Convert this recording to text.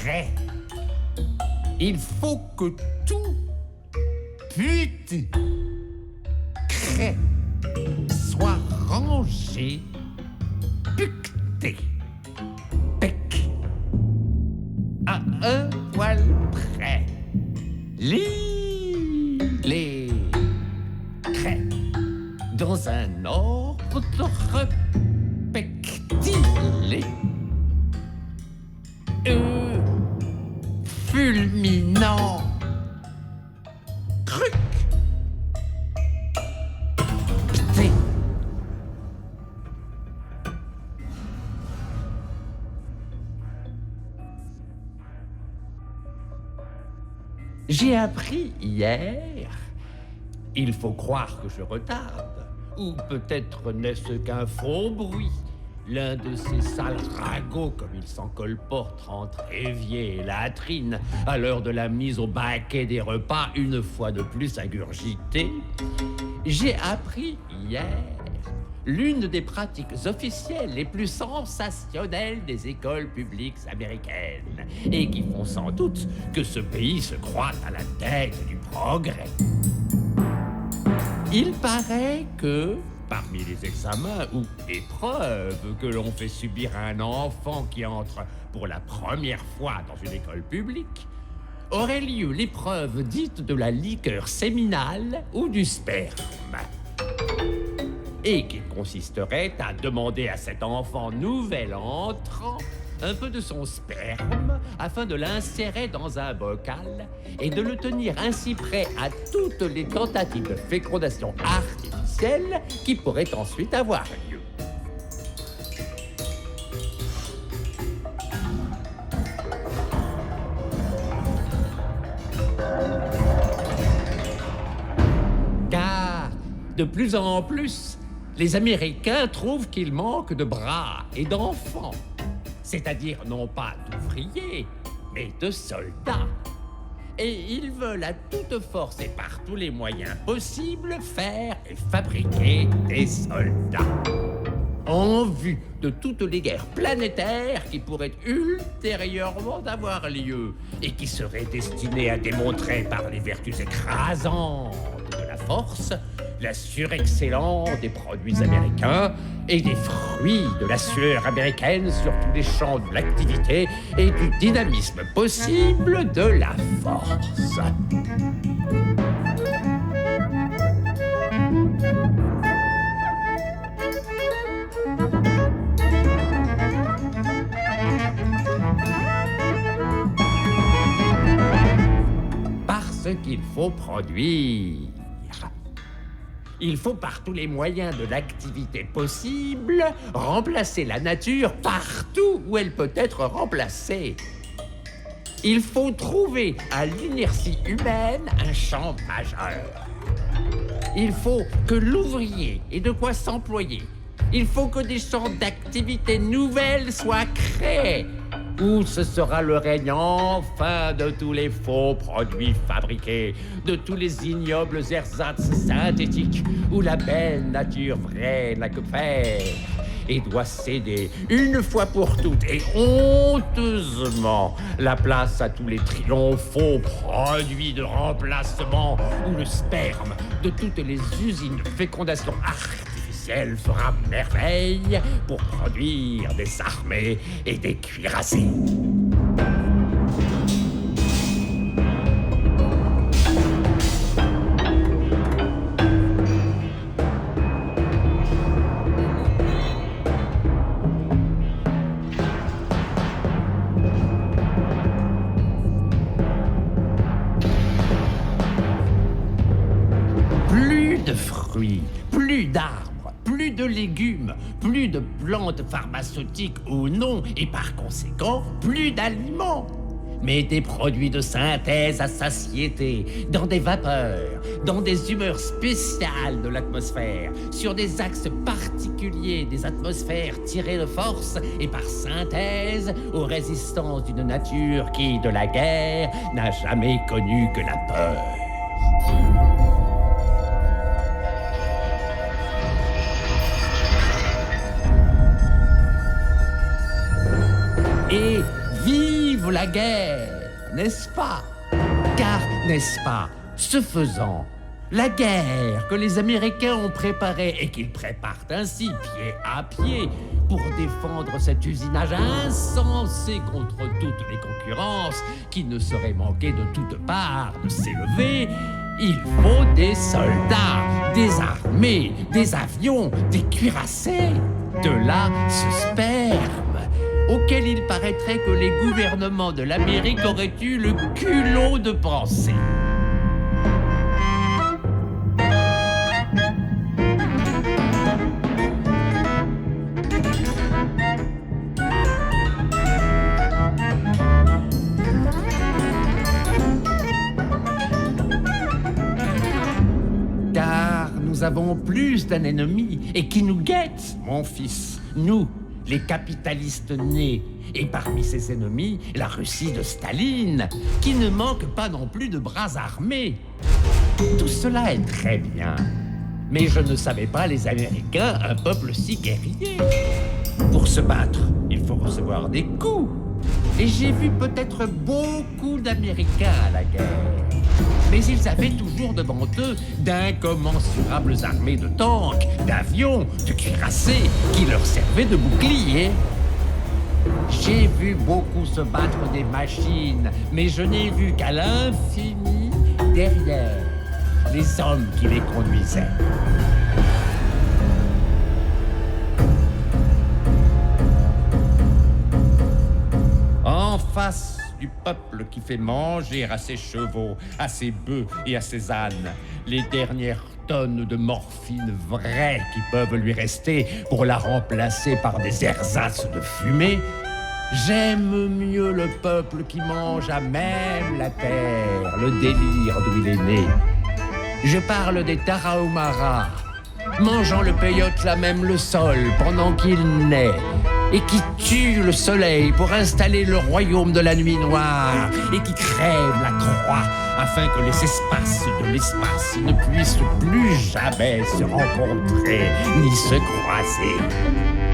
crée. Il faut que tout crée soit rangé, pucté, bec, à un poil près. Les craies dans un ordre pectilé. Fulminant. Cruc. Pté. J'ai appris hier. Il faut croire que je retarde. Ou peut-être n'est-ce qu'un faux bruit. L'un de ces sales ragots, comme il s'en colporte entre évier et latrine, à l'heure de la mise au baquet des repas, une fois de plus ingurgité. J'ai appris hier l'une des pratiques officielles les plus sensationnelles des écoles publiques américaines, et qui font sans doute que ce pays se croit à la tête du progrès. Il paraît que, parmi les examens ou épreuves que l'on fait subir à un enfant qui entre pour la première fois dans une école publique, aurait lieu l'épreuve dite de la liqueur séminale ou du sperme, et qui consisterait à demander à cet enfant nouvel entrant un peu de son sperme afin de l'insérer dans un bocal et de le tenir ainsi prêt à toutes les tentatives de fécondation artificielle qui pourraient ensuite avoir lieu. Car, de plus en plus, les Américains trouvent qu'il manque de bras et d'enfants. C'est-à-dire non pas d'ouvriers, mais de soldats. Et ils veulent à toute force et par tous les moyens possibles faire et fabriquer des soldats. En vue de toutes les guerres planétaires qui pourraient ultérieurement avoir lieu et qui seraient destinées à démontrer par les vertus écrasantes de la force la surexcellence des produits américains et des fruits de la sueur américaine sur tous les champs de l'activité et du dynamisme possible de la force. Parce qu'il faut produire. Il faut par tous les moyens de l'activité possible remplacer la nature partout où elle peut être remplacée. Il faut trouver à l'inertie humaine un champ majeur. Il faut que l'ouvrier ait de quoi s'employer. Il faut que des champs d'activité nouvelles soient créés, où ce sera le règne enfin de tous les faux produits fabriqués, de tous les ignobles ersatz synthétiques, où la belle nature vraie n'a que faire, et doit céder une fois pour toutes et honteusement la place à tous les triomphaux produits de remplacement, où le sperme de toutes les usines de fécondation artificielle fera merveille pour produire des armées et des cuirassés. Plus de fruits, plus d'arbres, plus de légumes, plus de plantes pharmaceutiques ou non, et par conséquent, plus d'aliments. Mais des produits de synthèse à satiété, dans des vapeurs, dans des humeurs spéciales de l'atmosphère, sur des axes particuliers des atmosphères tirées de force et par synthèse aux résistances d'une nature qui, de la guerre, n'a jamais connu que la peur. Et vive vive la guerre, n'est-ce pas? Car, n'est-ce pas, ce faisant, la guerre que les Américains ont préparée et qu'ils préparent ainsi pied à pied pour défendre cet usinage insensé contre toutes les concurrences qui ne sauraient manquer de toutes parts de s'élever, il faut des soldats, des armées, des avions, des cuirassés, de là ce sperme auquel il paraîtrait que les gouvernements de l'Amérique auraient eu le culot de penser. Car nous avons plus d'un ennemi et qui nous guette, mon fils, nous, les capitalistes nés, et parmi ces ennemis, la Russie de Staline, qui ne manque pas non plus de bras armés. Tout cela est très bien, mais je ne savais pas les Américains, un peuple si guerrier. Pour se battre, il faut recevoir des coups. Et j'ai vu peut-être beaucoup d'Américains à la guerre. Mais ils avaient toujours devant eux d'incommensurables armées de tanks, d'avions, de cuirassés qui leur servaient de boucliers. J'ai vu beaucoup se battre des machines, mais je n'ai vu qu'à l'infini derrière les hommes qui les conduisaient. En face du peuple qui fait manger à ses chevaux, à ses bœufs et à ses ânes les dernières tonnes de morphine vraie qui peuvent lui rester pour la remplacer par des ersatz de fumée, j'aime mieux le peuple qui mange à même la terre, le délire d'où il est né. Je parle des Tarahumaras, mangeant le peyote là même le sol pendant qu'il naît, et qui tuent le soleil pour installer le royaume de la nuit noire, et qui crèvent la croix afin que les espaces de l'espace ne puissent plus jamais se rencontrer ni se croiser.